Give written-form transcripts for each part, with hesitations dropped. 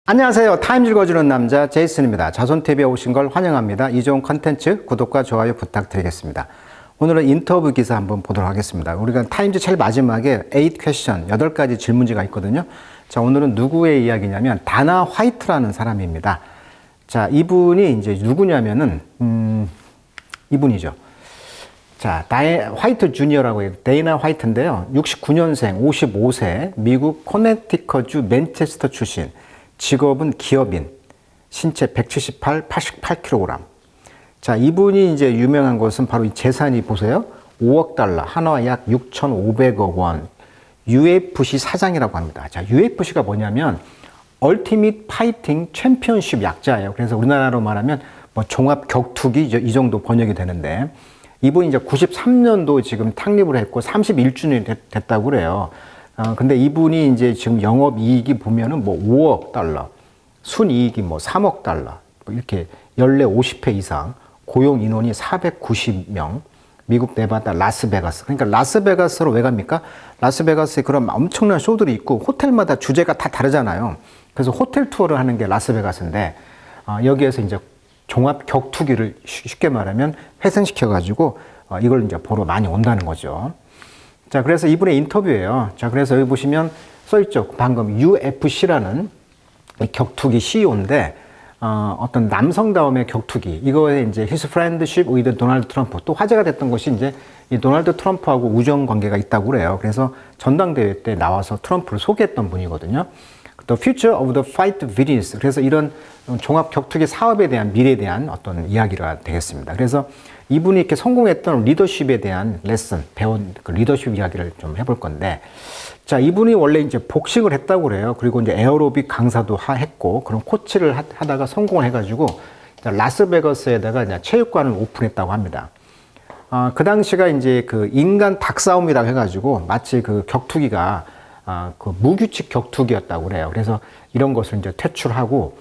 안녕하세요. 타임 읽어주는 남자 제이슨입니다. 자손TV에 오신 걸 환영합니다. 이 좋은 컨텐츠 구독과 좋아요 부탁드리겠습니다. 오늘은 인터뷰 기사 한번 보도록 하겠습니다. 우리가 타임즈 제일 마지막에 8 퀘션, 8가지 질문지가 있거든요. 자, 오늘은 누구의 이야기냐면 다나 화이트라는 사람입니다. 자, 이분이 이제 누구냐면은 이분이죠. 자, 화이트 주니어라고 해요. 데이나 화이트인데요. 69년생, 55세, 미국 코네티컷주 맨체스터 출신. 직업은 기업인, 신체 178, 88kg. 자, 이분이 이제 유명한 것은 바로 이 재산이 보세요. 5억 달러, 한화 약 6,500억 원. UFC 사장이라고 합니다. 자, UFC가 뭐냐면 얼티밋 파이팅 챔피언십 약자예요. 그래서 우리나라로 말하면 뭐 종합 격투기 이 정도 번역이 되는데 이분이 이제 93년도 지금 창립을 했고 31주년이 됐다고 그래요. 근데 이분이 이제 지금 영업이익이 보면은 뭐 5억 달러, 순이익이 뭐 3억 달러, 뭐 이렇게 연례 50회 이상, 고용 인원이 490명, 미국 네바다 라스베가스. 그러니까 라스베가스로 왜 갑니까? 라스베가스에 그런 엄청난 쇼들이 있고 호텔마다 주제가 다 다르잖아요. 그래서 호텔 투어를 하는 게 라스베가스인데, 여기에서 이제 종합 격투기를 쉽게 말하면 회생시켜가지고 이걸 이제 보러 많이 온다는 거죠. 자, 그래서 이분의 인터뷰예요. 자, 그래서 여기 보시면 써있죠. 방금 UFC라는 격투기 CEO인데, 어떤 남성다움의 격투기, 이거에 이제 His Friendship with Donald Trump, 또 화제가 됐던 것이 이제 이 도널드 트럼프하고 우정 관계가 있다고 그래요. 그래서 전당대회 때 나와서 트럼프를 소개했던 분이거든요. The Future of the Fight Business. 그래서 이런 종합 격투기 사업에 대한 미래에 대한 어떤 이야기가 되겠습니다. 그래서 이분이 이렇게 성공했던 리더십에 대한 레슨, 배운 그 리더십 이야기를 좀 해볼 건데, 자, 이분이 원래 이제 복식을 했다고 그래요. 그리고 이제 에어로빅 강사도 했고, 그런 코치를 하다가 성공을 해가지고, 라스베가스에다가 이제 체육관을 오픈했다고 합니다. 그 당시가 이제 그 인간 닭싸움이라고 해가지고, 마치 그 격투기가, 그 무규칙 격투기였다고 그래요. 그래서 이런 것을 이제 퇴출하고,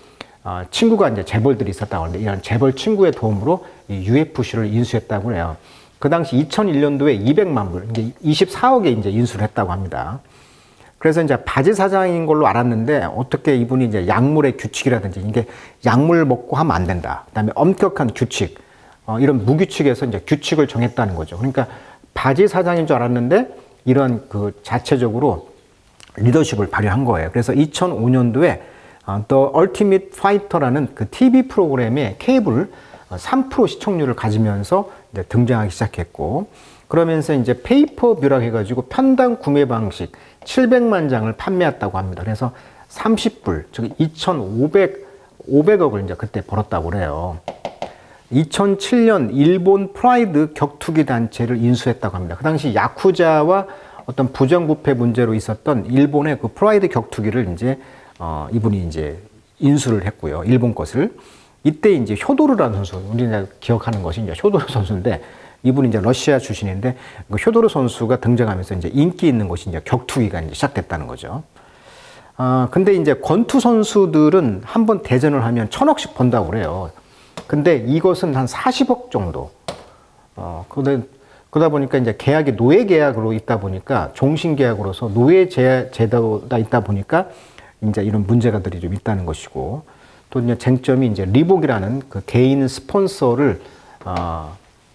친구가 이제 재벌들이 있었다고 하는데, 이런 재벌 친구의 도움으로 이 UFC를 인수했다고 그래요. 그 당시 2001년도에 200만 불, 이제 24억에 이제 인수를 했다고 합니다. 그래서 이제 바지 사장인 걸로 알았는데, 어떻게 이분이 이제 약물의 규칙이라든지, 이게 약물 먹고 하면 안 된다. 그 다음에 엄격한 규칙, 이런 무규칙에서 이제 규칙을 정했다는 거죠. 그러니까 바지 사장인 줄 알았는데, 이런 그 자체적으로 리더십을 발휘한 거예요. 그래서 2005년도에 The Ultimate Fighter라는 그 TV 프로그램에 케이블 3% 시청률을 가지면서 이제 등장하기 시작했고, 그러면서 이제 페이퍼뷰라고 해가지고 편당 구매 방식 700만 장을 판매했다고 합니다. 그래서 30불, 즉 500억을 이제 그때 벌었다고 그래요. 2007년 일본 프라이드 격투기 단체를 인수했다고 합니다. 그 당시 야쿠자와 어떤 부정부패 문제로 있었던 일본의 그 프라이드 격투기를 이제 이분이 이제 인수를 했고요. 일본 것을. 이때 이제 효도르라는 선수, 우리가 기억하는 것이 이제 효도르 선수인데, 이분이 이제 러시아 출신인데, 그 효도르 선수가 등장하면서 이제 인기 있는 것이 이제 격투기가 이제 시작됐다는 거죠. 근데 이제 권투 선수들은 한번 대전을 하면 1,000억씩 번다고 그래요. 근데 이것은 한 40억 정도. 그러다 보니까 이제 계약이 노예 계약으로 있다 보니까, 종신 계약으로서 노예 제도가 있다 보니까 이제 이런 문제가들이 좀 있다는 것이고, 또 이제 쟁점이 이제 리복이라는 그 개인 스폰서를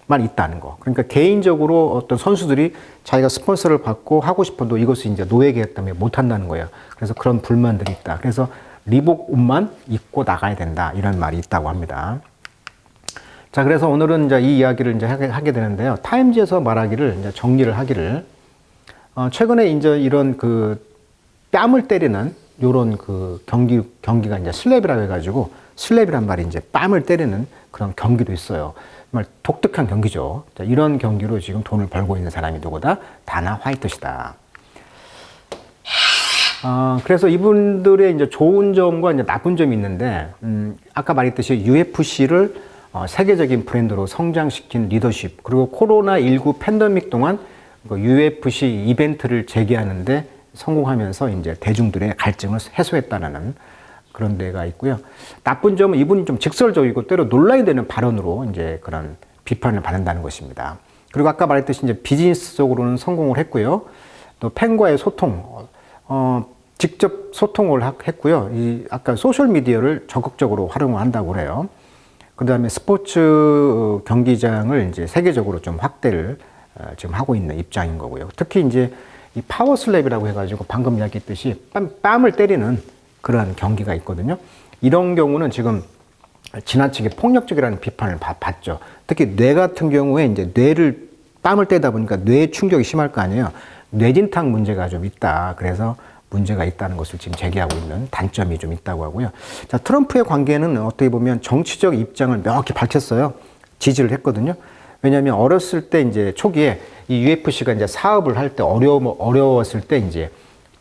만 있다는 거. 그러니까 개인적으로 어떤 선수들이 자기가 스폰서를 받고 하고 싶어도 이것을 이제 노예 계약 때문에 못 한다는 거예요. 그래서 그런 불만들이 있다. 그래서 리복 옷만 입고 나가야 된다. 이런 말이 있다고 합니다. 자, 그래서 오늘은 이제 이 이야기를 이제 하게 되는데요. 타임즈에서 말하기를 이제 정리를 하기를, 최근에 이제 이런 그 뺨을 때리는 요런 그 경기가 이제 슬랩이라고 해가지고, 슬랩이란 말이 이제 뺨을 때리는 그런 경기도 있어요. 정말 독특한 경기죠. 자, 이런 경기로 지금 돈을 벌고 있는 사람이 누구다? 다나 화이트시다. 그래서 이분들의 이제 좋은 점과 이제 나쁜 점이 있는데, 아까 말했듯이 UFC를 세계적인 브랜드로 성장시킨 리더십, 그리고 코로나19 팬데믹 동안 UFC 이벤트를 재개하는데 성공하면서 이제 대중들의 갈증을 해소했다는 그런 데가 있고요. 나쁜 점은 이분이 좀 직설적이고 때로 논란이 되는 발언으로 이제 그런 비판을 받는다는 것입니다. 그리고 아까 말했듯이 이제 비즈니스적으로는 성공을 했고요. 또 팬과의 소통, 직접 소통을 했고요. 이 아까 소셜 미디어를 적극적으로 활용을 한다고 그래요. 그 다음에 스포츠 경기장을 이제 세계적으로 좀 확대를 지금 하고 있는 입장인 거고요. 특히 이제 이 파워슬랩이라고 해가지고 방금 이야기했듯이 뺨을 때리는 그러한 경기가 있거든요. 이런 경우는 지금 지나치게 폭력적이라는 비판을 받죠. 특히 뇌 같은 경우에 이제 뺨을 때다 보니까 뇌 충격이 심할 거 아니에요. 뇌진탕 문제가 좀 있다. 그래서 문제가 있다는 것을 지금 제기하고 있는 단점이 좀 있다고 하고요. 자, 트럼프의 관계는 어떻게 보면 정치적 입장을 명확히 밝혔어요. 지지를 했거든요. 왜냐하면 어렸을 때 이제 초기에 이 UFC가 이제 사업을 할 때 어려웠을 때 이제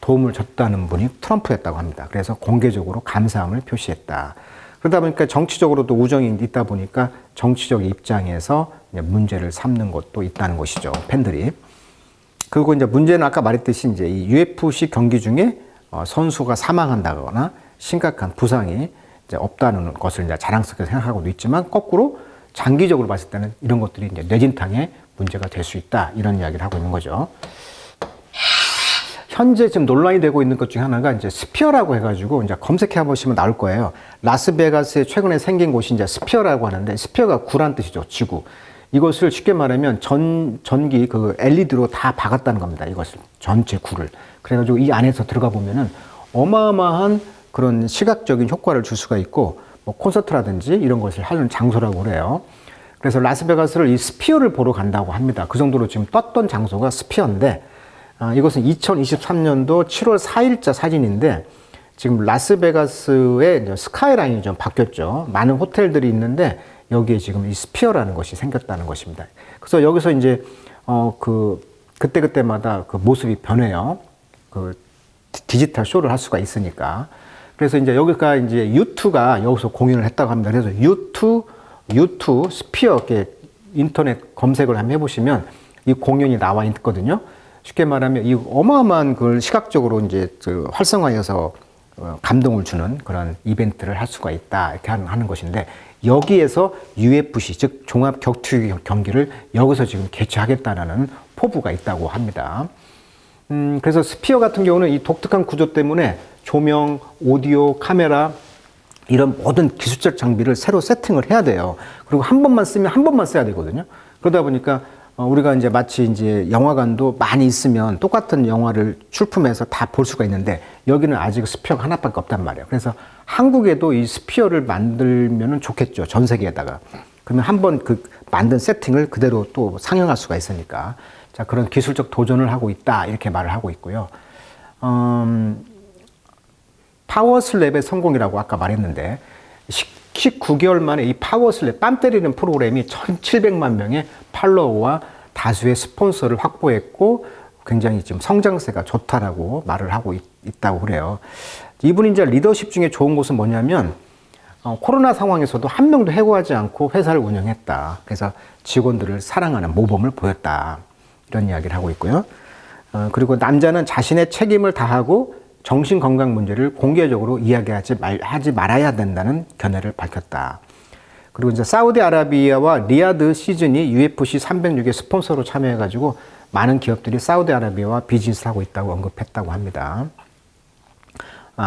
도움을 줬다는 분이 트럼프였다고 합니다. 그래서 공개적으로 감사함을 표시했다. 그러다 보니까 정치적으로도 우정이 있다 보니까 정치적 입장에서 문제를 삼는 것도 있다는 것이죠. 팬들이. 그리고 이제 문제는 아까 말했듯이 이제 이 UFC 경기 중에 선수가 사망한다거나 심각한 부상이 이제 없다는 것을 이제 자랑스럽게 생각하고도 있지만 거꾸로 장기적으로 봤을 때는 이런 것들이 이제 뇌진탕의 문제가 될 수 있다. 이런 이야기를 하고 있는 거죠. 현재 지금 논란이 되고 있는 것 중에 하나가 이제 스피어라고 해가지고 이제 검색해 보시면 나올 거예요. 라스베가스에 최근에 생긴 곳이 이제 스피어라고 하는데 스피어가 구란 뜻이죠. 지구. 이것을 쉽게 말하면 전기 그 LED로 다 박았다는 겁니다. 이것을 전체 구를. 그래가지고 이 안에서 들어가 보면은 어마어마한 그런 시각적인 효과를 줄 수가 있고 뭐 콘서트라든지 이런 것을 하는 장소라고 그래요. 그래서 라스베가스를 이 스피어를 보러 간다고 합니다. 그 정도로 지금 떴던 장소가 스피어인데 이것은 2023년도 7월 4일자 사진인데 지금 라스베가스의 스카이라인이 좀 바뀌었죠. 많은 호텔들이 있는데 여기에 지금 이 스피어라는 것이 생겼다는 것입니다. 그래서 여기서 이제 그때마다 그 모습이 변해요. 그 디지털 쇼를 할 수가 있으니까. 그래서 이제 여기가 이제 U2가 여기서 공연을 했다고 합니다. 그래서 U2 스피어 이렇게 인터넷 검색을 한번 해보시면 이 공연이 나와 있거든요. 쉽게 말하면 이 어마어마한 그 시각적으로 이제 그 활성화해서 감동을 주는 그런 이벤트를 할 수가 있다 이렇게 하는 것인데 여기에서 UFC 즉 종합 격투기 경기를 여기서 지금 개최하겠다라는 포부가 있다고 합니다. 그래서 스피어 같은 경우는 이 독특한 구조 때문에 조명, 오디오, 카메라 이런 모든 기술적 장비를 새로 세팅을 해야 돼요. 그리고 한 번만 쓰면 한 번만 써야 되거든요. 그러다 보니까 우리가 이제 마치 이제 영화관도 많이 있으면 똑같은 영화를 출품해서 다 볼 수가 있는데 여기는 아직 스피어가 하나밖에 없단 말이에요. 그래서 한국에도 이 스피어를 만들면 좋겠죠. 전 세계에다가. 그러면 한번 그 만든 세팅을 그대로 또 상영할 수가 있으니까. 자, 그런 기술적 도전을 하고 있다. 이렇게 말을 하고 있고요. 파워슬랩의 성공이라고 아까 말했는데 19개월 만에 이 파워슬랩 뺨 때리는 프로그램이 1,700만 명의 팔로워와 다수의 스폰서를 확보했고 굉장히 지금 성장세가 좋다라고 말을 하고 있다고 그래요. 이분이 이제 리더십 중에 좋은 것은 뭐냐면 코로나 상황에서도 한 명도 해고하지 않고 회사를 운영했다. 그래서 직원들을 사랑하는 모범을 보였다. 이런 이야기를 하고 있고요. 그리고 남자는 자신의 책임을 다하고 정신건강 문제를 공개적으로 이야기하지 말아야 된다는 견해를 밝혔다. 그리고 이제 사우디아라비아와 리야드 시즌이 UFC 306의 스폰서로 참여해가지고 많은 기업들이 사우디아라비아와 비즈니스를 하고 있다고 언급했다고 합니다.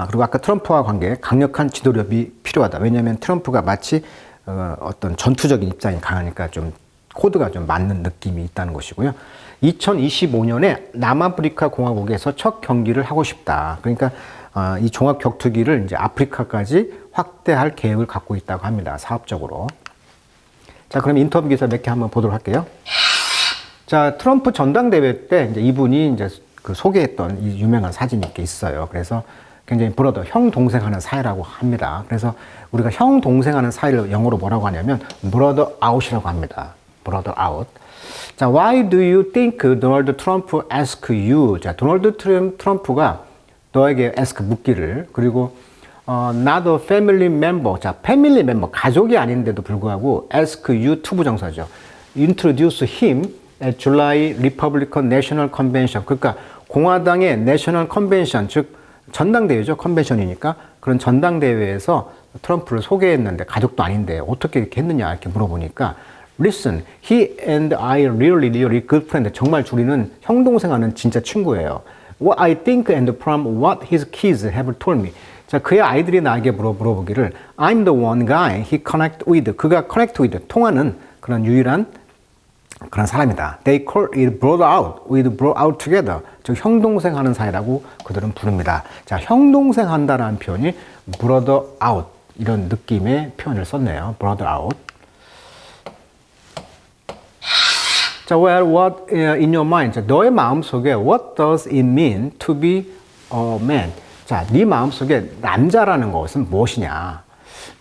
그리고 아까 트럼프와 관계 강력한 지도력이 필요하다. 왜냐하면 트럼프가 마치 어떤 전투적인 입장이 강하니까 좀 코드가 좀 맞는 느낌이 있다는 것이고요. 2025년에 남아프리카 공화국에서 첫 경기를 하고 싶다. 그러니까 이 종합 격투기를 이제 아프리카까지 확대할 계획을 갖고 있다고 합니다. 사업적으로. 자, 그럼 인터뷰 기사 몇 개 한번 보도록 할게요. 자, 트럼프 전당대회 때 이제 이분이 이제 그 소개했던 이 유명한 사진이 이렇게 있어요. 그래서 굉장히 브러더, 형 동생 하는 사이라고 합니다. 그래서 우리가 형 동생 하는 사이를 영어로 뭐라고 하냐면 brother out이라고 합니다. brother out. 자, why do you think Donald Trump ask you? 자, 도널드 트럼프가 너에게 ask 묻기를, 그리고 not a family member. 자, family member, 가족이 아닌데도 불구하고 ask you 투부정사죠. introduce him at July Republican National Convention. 그러니까 공화당의 National Convention, 즉 전당대회죠. 컨벤션이니까. 그런 전당대회에서 트럼프를 소개했는데 가족도 아닌데 어떻게 이렇게 했느냐 이렇게 물어보니까 Listen, he and I really good friend. 정말 우리는 형 동생 하는 진짜 친구예요. what I think and from what his kids have told me. 자, 그의 아이들이 나에게 물어보기를 I'm the one guy he connect with. 그가 connect with, 통하는 그런 유일한 그런 사람이다. They call it brother out. We brought out together. 즉 형동생 하는 사이라고 그들은 부릅니다. 자, 형동생 한다라는 표현이 brother out 이런 느낌의 표현을 썼네요. brother out. 자, well, what in your mind? 자, 너의 마음속에 what does it mean to be a man? 자, 네 마음속에 남자라는 것은 무엇이냐?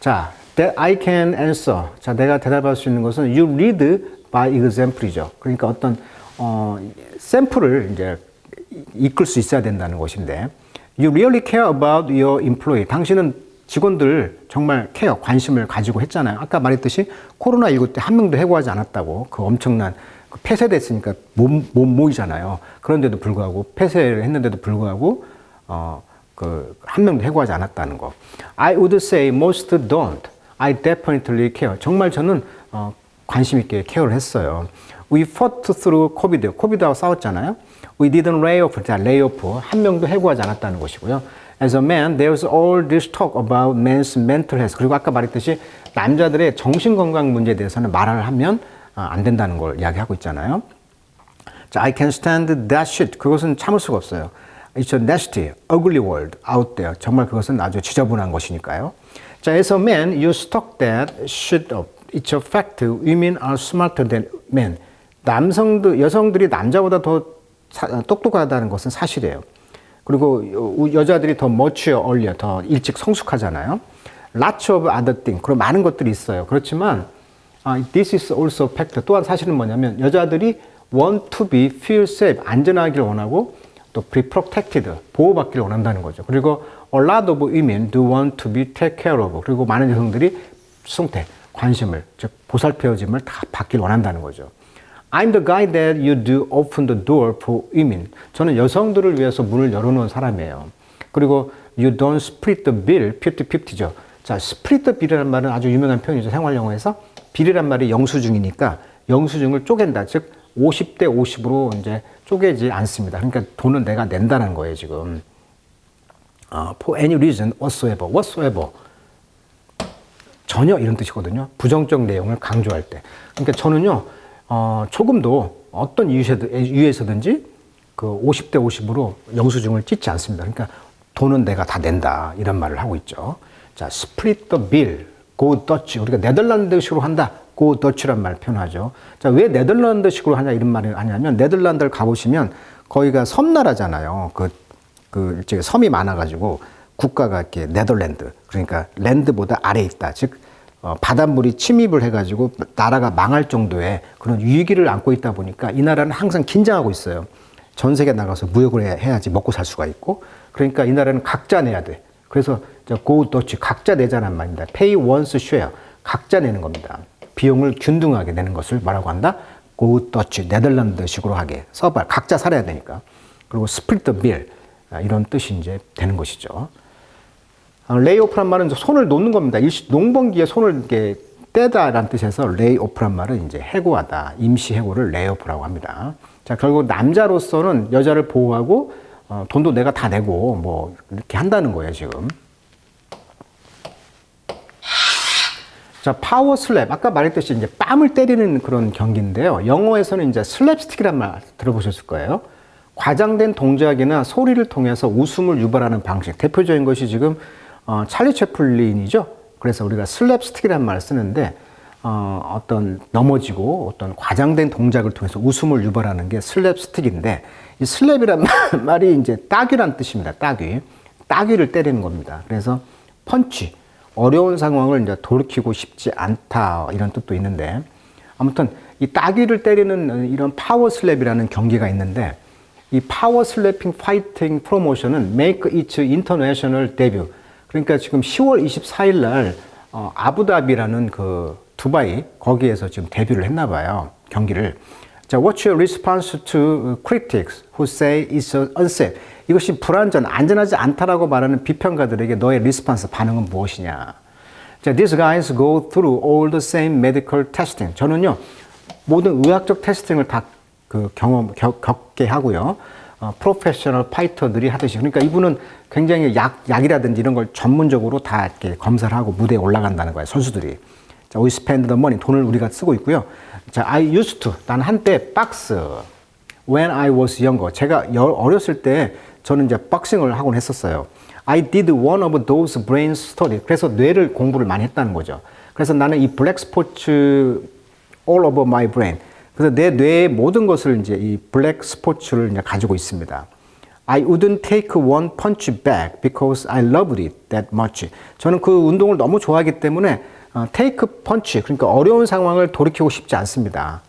자, that I can answer. 자, 내가 대답할 수 있는 것은 you lead by example이죠. 그러니까 어떤 샘플을 이제 이끌 수 있어야 된다는 것인데, you really care about your employee. 당신은 직원들 정말 케어, 관심을 가지고 했잖아요. 아까 말했듯이 코로나19 때 한 명도 해고하지 않았다고. 그 엄청난 폐쇄됐으니까 못 모이잖아요. 그런데도 불구하고 폐쇄를 했는데도 불구하고 한 명도 해고하지 않았다는 거. I would say most don't. I definitely care. 정말 저는 관심 있게 케어를 했어요. We fought through COVID. COVID하고 싸웠잖아요. We didn't lay off. 자, lay off. 한 명도 해고하지 않았다는 것이고요. As a man, there's all this talk about men's mental health. 그리고 아까 말했듯이 남자들의 정신건강 문제에 대해서는 말을 하면 안 된다는 걸 이야기하고 있잖아요. 자, I can stand that shit. 그것은 참을 수가 없어요. It's a nasty, ugly world out there. 정말 그것은 아주 지저분한 것이니까요. 자, as a man, you stock that shit up. It's a fact. Women are smarter than men. 여성들이 남자보다 더 똑똑하다는 것은 사실이에요. 그리고 여자들이 더 mature, earlier, 더 일찍 성숙하잖아요. Lots of other things. 그런 많은 것들이 있어요. 그렇지만 this is also fact. 또한 사실은 뭐냐면 여자들이 want to be feel safe. 안전하기를 원하고 또 be protected. 보호받기를 원한다는 거죠. 그리고 a lot of women do want to be take care of. 그리고 많은 여성들이 수송태, 관심을, 즉 보살펴짐을 다 받길 원한다는 거죠. I'm the guy that you do open the door for women. 저는 여성들을 위해서 문을 열어놓은 사람이에요. 그리고 you don't split the bill 50-50죠. 자, split the bill이라는 말은 아주 유명한 표현이죠. 생활 영어에서 빌이란 말이 영수증이니까 영수증을 쪼갠다. 즉 50대 50으로 이제 쪼개지 않습니다. 그러니까 돈은 내가 낸다는 거예요, 지금. For any reason whatsoever. 전혀 이런 뜻이거든요. 부정적 내용을 강조할 때. 그러니까 저는요, 조금도 어떤 이유에서든지 그 50대 50으로 영수증을 찢지 않습니다. 그러니까 돈은 내가 다 낸다. 이런 말을 하고 있죠. 자, split the bill, go Dutch. 우리가 네덜란드식으로 한다. go Dutch란 말 표현하죠. 자, 왜 네덜란드식으로 하냐 이런 말을 하냐면 네덜란드를 가보시면 거기가 섬나라잖아요. 일종의 섬이 많아가지고 국가가 이렇게 네덜란드. 그러니까 랜드보다 아래에 있다. 즉, 바닷물이 침입을 해가지고 나라가 망할 정도의 그런 위기를 안고 있다 보니까 이 나라는 항상 긴장하고 있어요. 전 세계 나가서 무역을 해야지 먹고 살 수가 있고, 그러니까 이 나라는 각자 내야 돼. 그래서 go Dutch, 각자 내자는 말입니다. pay once share, 각자 내는 겁니다. 비용을 균등하게 내는 것을 뭐라고 한다? go Dutch, 네덜란드식으로 하게. 서발, 각자 살아야 되니까. 그리고 split the bill, 이런 뜻이 이제 되는 것이죠. 레이오프란 말은 손을 놓는 겁니다. 농번기에 손을 이렇게 떼다라는 뜻에서 레이오프란 말은 이제 해고하다, 임시 해고를 레이오프라고 합니다. 자, 결국 남자로서는 여자를 보호하고 돈도 내가 다 내고 뭐 이렇게 한다는 거예요, 지금. 자, 파워 슬랩. 아까 말했듯이 이제 뺨을 때리는 그런 경기인데요. 영어에서는 이제 슬랩스틱이란 말 들어보셨을 거예요. 과장된 동작이나 소리를 통해서 웃음을 유발하는 방식. 대표적인 것이 지금 찰리 채플린이죠. 그래서 우리가 슬랩스틱이라는 말을 쓰는데 어떤 넘어지고 어떤 과장된 동작을 통해서 웃음을 유발하는 게 슬랩스틱인데, 이 슬랩이란 말이 이제 따귀란 뜻입니다. 따귀를 때리는 겁니다. 그래서 펀치, 어려운 상황을 이제 돌이키고 싶지 않다 이런 뜻도 있는데, 아무튼 이 따귀를 때리는 이런 파워 슬랩이라는 경기가 있는데, 이 파워 슬래핑 파이팅 프로모션은 make its international debut. 그러니까 지금 10월 24일 날 아부다비라는 그 두바이 거기에서 지금 데뷔를 했나 봐요. 경기를. 자, what's your response to critics who say it's unsafe? 이것이 불안전, 안전하지 않다라고 말하는 비평가들에게 너의 리스폰스, 반응은 무엇이냐? 자, these guys go through all the same medical testing. 저는요, 모든 의학적 테스팅을 다 겪게 하고요. 프로페셔널 파이터들이 하듯이. 그러니까 이분은 굉장히 약이라든지 이런 걸 전문적으로 다 이렇게 검사를 하고 무대에 올라간다는 거예요, 선수들이. 자, we spend the money, 돈을 우리가 쓰고 있고요. 자, I used to, 난 한때 박스. When I was younger, 제가 어렸을 때 저는 이제 박싱을 하곤 했었어요. I did one of those brain studies. 그래서 뇌를 공부를 많이 했다는 거죠. 그래서 나는 이 블랙 스포츠 all over my brain. 그래서 내 뇌의 모든 것을 이제 이 블랙 스포츠를 이제 가지고 있습니다. I wouldn't take one punch back because I loved it that much. 저는 그 운동을 너무 좋아하기 때문에 take punch, 그러니까 어려운 상황을 돌이키고 싶지 않습니다.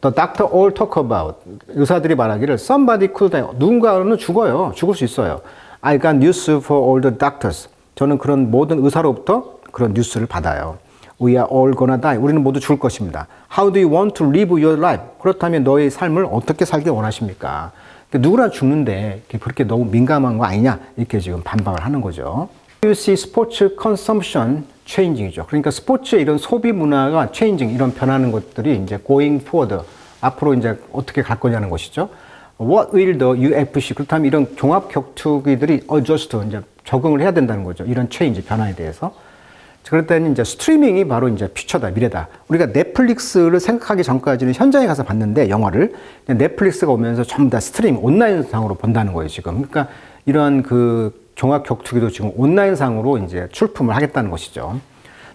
The doctor all talk about, 의사들이 말하기를 somebody could die, 누군가는 죽어요. 죽을 수 있어요. I got news for all the doctors. 저는 그런 모든 의사로부터 그런 뉴스를 받아요. We are all gonna die. 우리는 모두 죽을 것입니다. How do you want to live your life? 그렇다면 너의 삶을 어떻게 살길 원하십니까? 누구나 죽는데 그렇게 너무 민감한 거 아니냐? 이렇게 지금 반박을 하는 거죠. You see sports consumption changing이죠. 그러니까 스포츠의 이런 소비 문화가 changing, 이런 변하는 것들이 이제 going forward, 앞으로 이제 어떻게 갈 거냐는 것이죠. What will the UFC? 그렇다면 이런 종합 격투기들이 adjust, 이제 적응을 해야 된다는 거죠. 이런 change, 변화에 대해서. 그럴 때는 이제 스트리밍이 바로 이제 퓨처다, 미래다. 우리가 넷플릭스를 생각하기 전까지는 현장에 가서 봤는데, 영화를 넷플릭스가 오면서 전부 다 스트리밍, 온라인상으로 본다는 거예요, 지금. 그러니까 이런 그 종합 격투기도 지금 온라인상으로 이제 출품을 하겠다는 것이죠.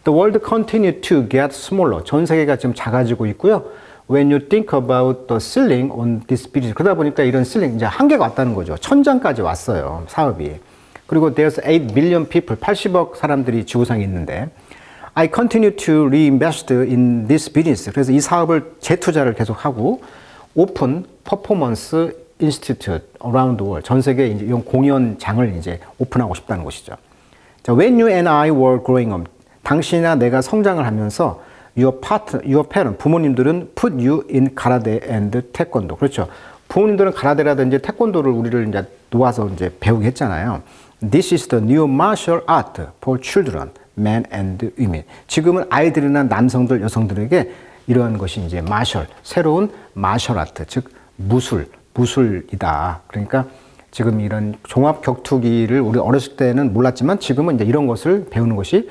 The world continue to get smaller. 전 세계가 지금 작아지고 있고요. When you think about the ceiling on this business. 그러다 보니까 이런 ceiling, 이제 한계가 왔다는 거죠. 천장까지 왔어요, 사업이. 그리고 there's 8 million people, 80억 사람들이 지구상에 있는데 I continue to reinvest in this business. 그래서 이 사업을 재투자를 계속하고 오픈 퍼포먼스 인스티튜트 around the world, 전 세계에 이제 이런 공연장을 이제 오픈하고 싶다는 것이죠. 자, when you and I were growing up, 당신이나 내가 성장을 하면서 your parent, 부모님들은 put you in karate and taekwondo. 그렇죠. 부모님들은 가라데라든지 태권도를 우리를 이제 놓아서 이제 배우게 했잖아요. This is the new martial art for children, men and women. 지금은 아이들이나 남성들, 여성들에게 이러한 것이 이제 마셜, 새로운 마셜 아트, 즉 무술이다. 그러니까 지금 이런 종합 격투기를 우리 어렸을 때는 몰랐지만 지금은 이제 이런 것을 배우는 것이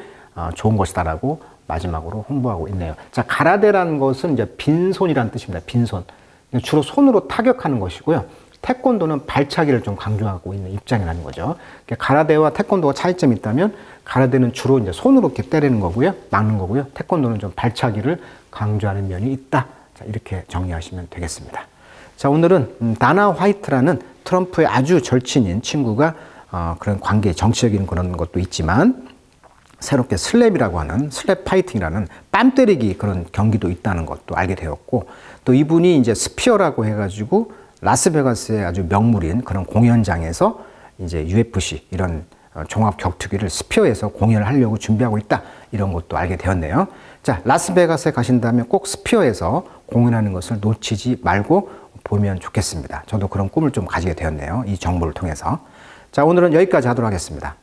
좋은 것이다라고 마지막으로 홍보하고 있네요. 자, 가라데라는 것은 이제 빈손이라는 뜻입니다. 빈손. 주로 손으로 타격하는 것이고요. 태권도는 발차기를 좀 강조하고 있는 입장이라는 거죠. 가라데와 태권도가 차이점이 있다면 가라데는 주로 이제 손으로 이렇게 때리는 거고요. 막는 거고요. 태권도는 좀 발차기를 강조하는 면이 있다. 자, 이렇게 정리하시면 되겠습니다. 자, 오늘은 다나 화이트라는 트럼프의 아주 절친인 친구가 그런 관계, 정치적인 그런 것도 있지만 새롭게 슬랩이라고 하는 슬랩 파이팅이라는 뺨 때리기 그런 경기도 있다는 것도 알게 되었고, 또 이분이 이제 스피어라고 해가지고 라스베가스의 아주 명물인 그런 공연장에서 이제 UFC 이런 종합 격투기를 스피어에서 공연을 하려고 준비하고 있다, 이런 것도 알게 되었네요. 자, 라스베가스에 가신다면 꼭 스피어에서 공연하는 것을 놓치지 말고 보면 좋겠습니다. 저도 그런 꿈을 좀 가지게 되었네요, 이 정보를 통해서. 자, 오늘은 여기까지 하도록 하겠습니다.